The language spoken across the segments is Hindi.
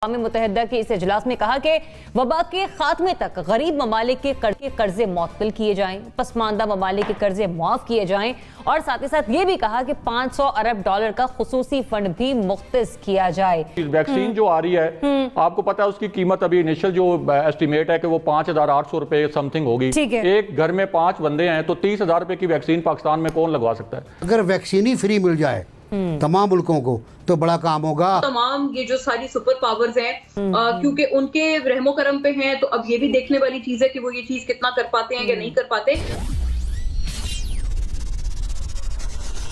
अक़वाम मुत्तहिदा के इस इजलास में कहा कि वबा के खात्मे तक गरीब ममालिक के कर्जे मुअत्तल किए जाएं, पसमानदा ममालिक के कर्जे मुआफ किए जाएं और साथ ही साथ ये भी कहा कि $500 अरब का खुसूसी फंड भी मुख्तस किया जाए। वैक्सीन जो आ रही है आपको पता है उसकी कीमत अभी इनिशियल जो एस्टिमेट है कि वो 5,800 रुपए समथिंग होगी। एक घर में 5 बंदे हैं तो 30,000 रुपए की वैक्सीन पाकिस्तान में कौन लगवा सकता है? अगर वैक्सीन ही फ्री मिल जाए तमाम मुल्कों को तो बड़ा काम होगा। तमाम ये जो सारी सुपर पावर्स हैं क्योंकि उनके रहमो करम पे हैं, तो अब ये भी देखने वाली चीज है कि वो ये चीज कितना कर पाते हैं या नहीं कर पाते।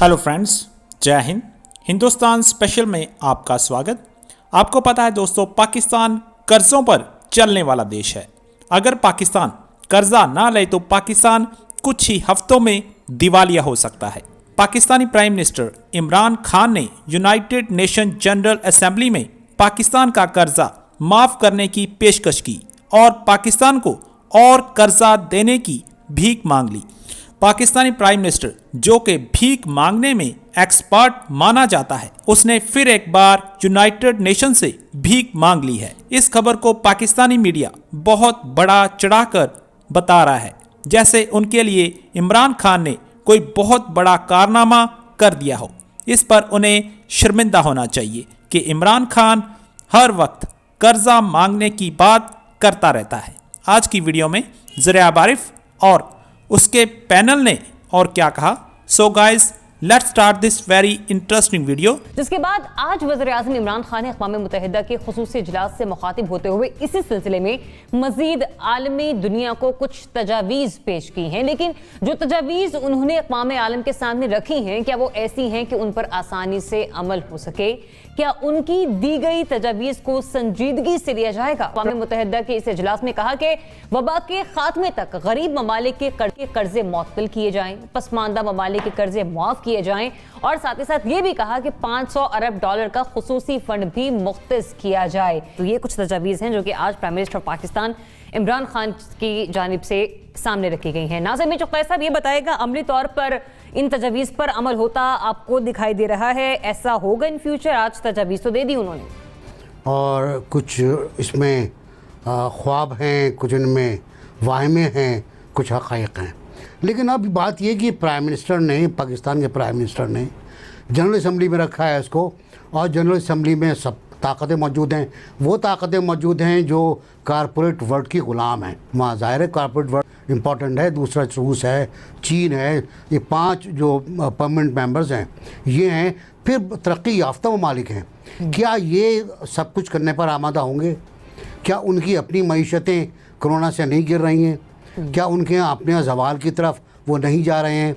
हेलो फ्रेंड्स, जय हिंद। हिंदुस्तान स्पेशल में आपका स्वागत। आपको पता है दोस्तों, पाकिस्तान कर्जों पर चलने वाला देश है। अगर पाकिस्तान कर्जा ना ले तो पाकिस्तान कुछ ही हफ्तों में दिवालिया हो सकता है। पाकिस्तानी प्राइम मिनिस्टर इमरान खान ने यूनाइटेड नेशन जनरल असेंबली में पाकिस्तान का कर्जा माफ करने की पेशकश की और पाकिस्तान को और कर्जा देने की भीख मांग ली। पाकिस्तानी प्राइम मिनिस्टर, जो कि भीख मांगने में एक्सपर्ट माना जाता है, उसने फिर एक बार यूनाइटेड नेशन से भीख मांग ली है। इस खबर को पाकिस्तानी मीडिया बहुत बड़ा चढ़ाकर बता रहा है, जैसे उनके लिए इमरान खान ने कोई बहुत बड़ा कारनामा कर दिया हो। इस पर उन्हें शर्मिंदा होना चाहिए कि इमरान खान हर वक्त कर्जा मांगने की बात करता रहता है। आज की वीडियो में ज़रिया बारिफ और उसके पैनल ने और क्या कहा, so guys let's start this very interesting video. जिसके बाद आज वज़ीर-ए-आज़म इमरान खान ने अक़वाम मुत्तहिदा के खुसूसी इजलास से मुखातिब होते हुए इसी सिलसिले में मज़ीद आलमी दुनिया को कुछ तजावीज़ पेश की हैं। लेकिन जो तजावीज़ उन्होंने अक़वाम आलम के सामने रखी हैं, क्या वो ऐसी हैं कि उन पर आसानी से अमल हो सके? क्या उनकी दी गई तजावीज़ को संजीदगी से लिया जाएगा? अक़वाम मुत्तहिदा के इस इजलास में कहा कि वबा के खात्मे तक गरीब ममालिक के कर्जे मुअत्तल किए जाएं, पसमानदा ममालिक के कर्जे मुआफ किए जाएं और साथ ही साथ ये भी कहा कि $500 अरब का खुसूसी फंड भी मुख्तस किया जाए। तो ये कुछ तजावीज़ हैं जो कि आज प्राइम मिनिस्टर पाकिस्तान इमरान खान की जानिब से सामने रखी गई हैं। नाज़िम मिर्ज़ा साहब ये बताएगा, अमली तौर पर इन तजावीज़ पर अमल होता आपको दिखाई दे रहा है? ऐसा होगा इन फ्यूचर? आज तजावीज़ तो दे दी उन्होंने और कुछ इसमें ख्वाब हैं, कुछ इनमें वाहमे हैं, कुछ हक़ाइक़ हैं। लेकिन अब बात ये कि प्राइम मिनिस्टर ने, पाकिस्तान के प्राइम मिनिस्टर ने जनरल असम्बली में रखा है इसको, और जनरल असम्बली में सब ताकतें मौजूद हैं। वो ताकतें मौजूद हैं जो कारपोरेट वर्ल्ड की ग़ुलाम हैं। वहाँ ज़ाहिर है कारपोरेट वर्ल्ड इम्पॉर्टेंट है, दूसरा रूस है, चीन है। ये 5 जो परमानेंट मेंबर्स हैं ये हैं। फिर तरक्की याफ्ता ममालिक हैं। क्या ये सब कुछ करने पर आमादा होंगे? क्या उनकी अपनी मईशतें कोरोना से नहीं गिर रही हैं? क्या उनके यहाँ अपने ज़वाल की तरफ वो नहीं जा रहे हैं?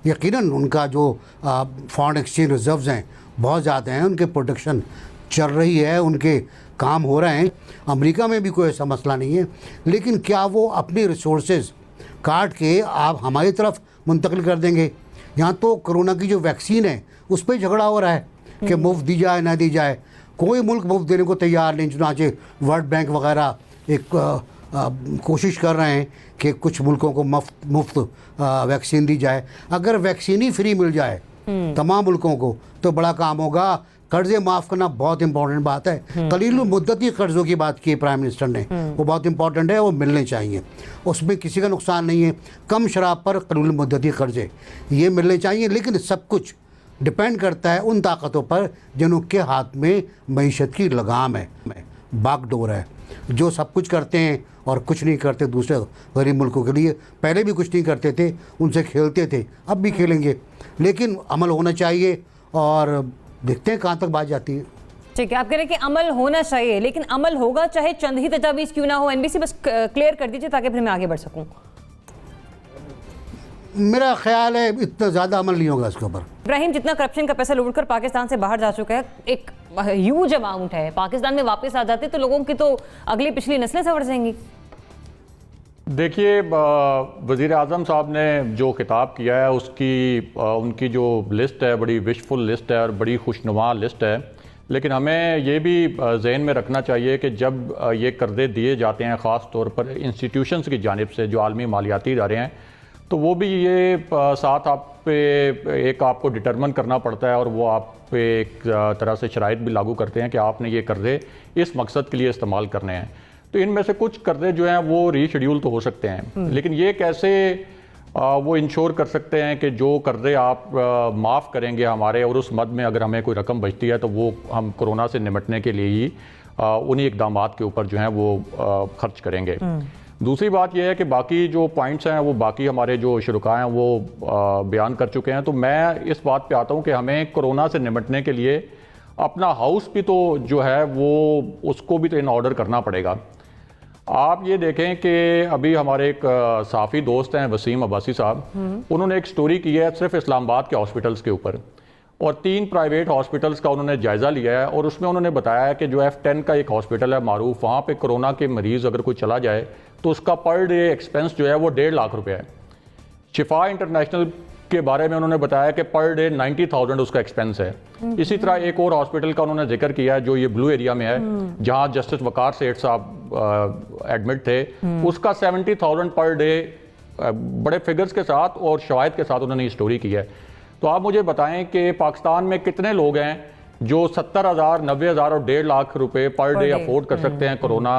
यकीनन उनका जो फॉरेन एक्सचेंज रिजर्व्स हैं बहुत ज़्यादा हैं, उनके प्रोडक्शन चल रही है, उनके काम हो रहे हैं। अमेरिका में भी कोई ऐसा मसला नहीं है। लेकिन क्या वो अपने रिसोर्सेज काट के आप हमारी तरफ मुंतकिल कर देंगे? यहाँ तो कोरोना की जो वैक्सीन है उस पर झगड़ा हो रहा है कि मुफ्त दी जाए ना दी जाए। कोई मुल्क मुफ्त देने को तैयार नहीं, चुनाचे वर्ल्ड बैंक वगैरह एक कोशिश कर रहे हैं कि कुछ मुल्कों को मुफ्त वैक्सीन दी जाए। अगर वैक्सीन ही फ्री मिल जाए तमाम मुल्कों को तो बड़ा काम होगा। कर्जे माफ़ करना बहुत इंपॉर्टेंट बात है। कलील मुद्दती कर्ज़ों की बात की प्राइम मिनिस्टर ने, वो बहुत इंपॉर्टेंट है, वो मिलने चाहिए, उसमें किसी का नुकसान नहीं है। कम शराब पर कलील मुद्दती कर्जे ये मिलने चाहिए। लेकिन सब कुछ डिपेंड करता है उन ताकतों पर जिनके हाथ में मईशत की लगाम है, बागडोर है, जो सब कुछ करते हैं और कुछ नहीं करते दूसरे गरीब मुल्कों के लिए। पहले भी कुछ नहीं करते थे, उनसे खेलते थे, अब भी खेलेंगे। लेकिन अमल होना चाहिए और देखते हैं कहाँ तक बात जाती है। ठीक है, आप कह रहे हैं कि अमल होना चाहिए, लेकिन अमल होगा चाहे चंद ही तजावीज़ क्यों ना हो। एनबीसी बस क्लियर कर दीजिए ताकि फिर मैं आगे बढ़ सकूँ। मेरा ख्याल है इतना ज़्यादा अमल नहीं होगा इसके ऊपर। इब्राहिम, जितना करप्शन का पैसा लूटकर पाकिस्तान से बाहर जा चुका है, एक ह्यूज अमाउंट है, पाकिस्तान में वापस आ जाते तो लोगों की तो अगली पिछली नस्लें सवर जाएंगी। देखिए, वज़ीर आज़म साहब ने जो खिताब किया है उनकी जो लिस्ट है बड़ी विशफुल लिस्ट है और बड़ी खुशनुमा लिस्ट है। लेकिन हमें ये भी जहन में रखना चाहिए कि जब ये कर्जे दिए जाते हैं ख़ास तौर पर इंस्टीट्यूशंस की जानिब से जो आलमी मालियाती इदारे हैं, तो वो भी ये साथ आप पे एक आपको डिटरमिन करना पड़ता है और वो आप पे एक तरह से शराइत भी लागू करते हैं कि आपने ये कर्जे इस मकसद के लिए इस्तेमाल करने हैं। तो इनमें से कुछ कर्जे जो हैं वो रीशेड्यूल तो हो सकते हैं, लेकिन ये कैसे वो इंश्योर कर सकते हैं कि जो कर्जे आप माफ़ करेंगे हमारे, और उस मद में अगर हमें कोई रकम बचती है तो वो हम कोरोना से निपटने के लिए ही उन्हीं इकदामात के ऊपर जो हैं वो खर्च करेंगे। दूसरी बात यह है कि बाकी जो पॉइंट्स हैं वो बाकी हमारे जो शुरका हैं वो बयान कर चुके हैं। तो मैं इस बात पे आता हूँ कि हमें कोरोना से निपटने के लिए अपना हाउस भी तो जो है वो उसको भी तो इन ऑर्डर करना पड़ेगा। आप ये देखें कि अभी हमारे एक साफ़ी दोस्त हैं वसीम अब्बासी साहब, उन्होंने एक स्टोरी की है सिर्फ इस्लामाबाद के हॉस्पिटल्स के ऊपर, और 3 प्राइवेट हॉस्पिटल्स का उन्होंने जायज़ा लिया है, और उसमें उन्होंने बताया है कि जो F10 का एक हॉस्पिटल है मारूफ, वहाँ पे कोरोना के मरीज़ अगर कोई चला जाए तो उसका पर डे एक्सपेंस जो है वो 1.5 लाख रुपये है। शिफा इंटरनेशनल के बारे में उन्होंने बताया कि पर डे 90,000 उसका एक्सपेंस है। इसी तरह एक और हॉस्पिटल का उन्होंने जिक्र किया है जो ये ब्लू एरिया में है, जहाँ जस्टिस वकार सेठ साहब एडमिट थे, उसका 70,000 पर डे, बड़े फिगर्स के साथ और शवाहिद के साथ उन्होंने ये स्टोरी की है। तो आप मुझे बताएं कि पाकिस्तान में कितने लोग हैं जो 70,000, 90,000 और 1.5 लाख रुपए पर डे अफोर्ड कर सकते हैं कोरोना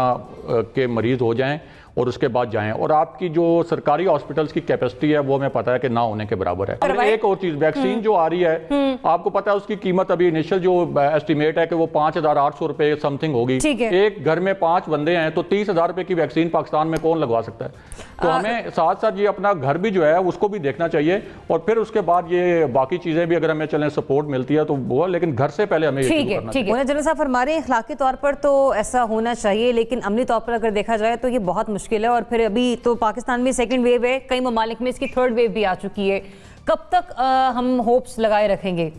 के मरीज हो जाएं और उसके बाद जाएं, और आपकी जो सरकारी हॉस्पिटल्स की कैपेसिटी है वो हमें पता है कि ना होने के बराबर है। और एक और चीज, वैक्सीन जो आ रही है आपको पता है उसकी कीमत अभी इनिशियल जो एस्टिमेट है कि वो 5,800 रुपए समथिंग होगी। एक घर में 5 बंदे हैं तो 30,000 रुपए की वैक्सीन पाकिस्तान में कौन लगवा सकता है? तो हमें साथ साथ ये अपना घर भी जो है उसको भी देखना चाहिए, और फिर उसके बाद ये बाकी चीजें भी अगर हमें चलें सपोर्ट मिलती है तो वो, लेकिन घर से पहले हमें ठीक है। जनरल साहब फरमा रहे हैं अखलाकी तौर पर तो ऐसा होना चाहिए, लेकिन अमली तौर पर अगर देखा जाए तो ये बहुत मुश्किल है। और फिर अभी तो पाकिस्तान में 2nd वेव है, कई ममालिक में इसकी 3rd वेव भी आ चुकी है। कब तक हम होप्स लगाए रखेंगे?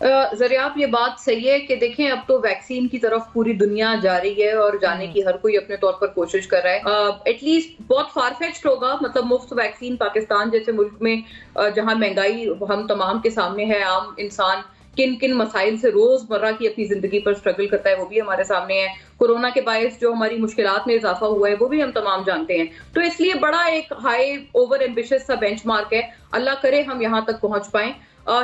जरिए आप ये बात सही है कि देखें अब तो वैक्सीन की तरफ पूरी दुनिया जा रही है और जाने की हर कोई अपने तौर पर कोशिश कर रहा है। एटलीस्ट बहुत फारफेच्ड होगा, मतलब मुफ्त वैक्सीन पाकिस्तान जैसे मुल्क में जहां महंगाई हम तमाम के सामने है, आम इंसान किन किन मसाइल से रोजमर्रा की अपनी जिंदगी पर स्ट्रगल करता है वो भी हमारे सामने है। कोरोना के बायस जो हमारी मुश्किलात में इजाफा हुआ है वो भी हम तमाम जानते हैं। तो इसलिए बड़ा एक हाई ओवर एम्बिशियस सा बेंचमार्क है, अल्लाह करे हम यहाँ तक पहुंच पाएं।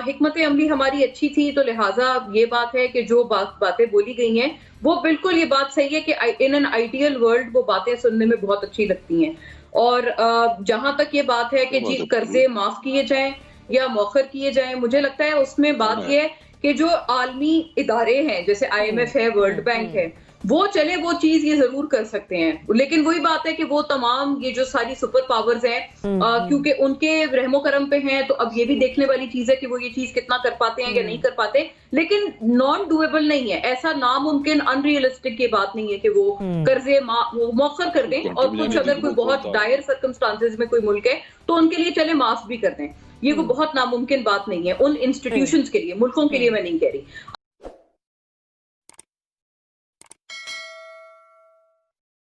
हिकमत अमली हमारी अच्छी थी, तो लिहाजा ये बात है कि जो बातें बोली गई हैं वो बिल्कुल ये बात सही है कि इन एन आइडियल वर्ल्ड वो बातें सुनने में बहुत अच्छी लगती हैं। और जहां तक ये बात है कि जी कर्जे माफ किए जाएं या मौखर किए जाएं, मुझे लगता है उसमें बात ये है कि जो आलमी इदारे हैं जैसे IMF है, वर्ल्ड बैंक है, वो चले वो चीज ये जरूर कर सकते हैं। लेकिन वही बात है कि वो तमाम ये जो सारी सुपर पावर्स हैं क्योंकि उनके रहमो करम पे हैं, तो अब ये भी देखने वाली चीज है कि वो ये चीज कितना कर पाते हैं या नहीं कर पाते। लेकिन नॉन डूएबल नहीं है, ऐसा नामुमकिन अनरियलिस्टिक की बात नहीं है कि वो कर्जे मौखर कर दें, और कुछ अगर कोई बहुत डायर सर्कमस्टांसेस में कोई मुल्क है तो उनके लिए चले माफ भी कर दें। ये कोई बहुत नामुमकिन बात नहीं है उन इंस्टीट्यूशंस के लिए, मुल्कों के लिए मैं नहीं कह रही।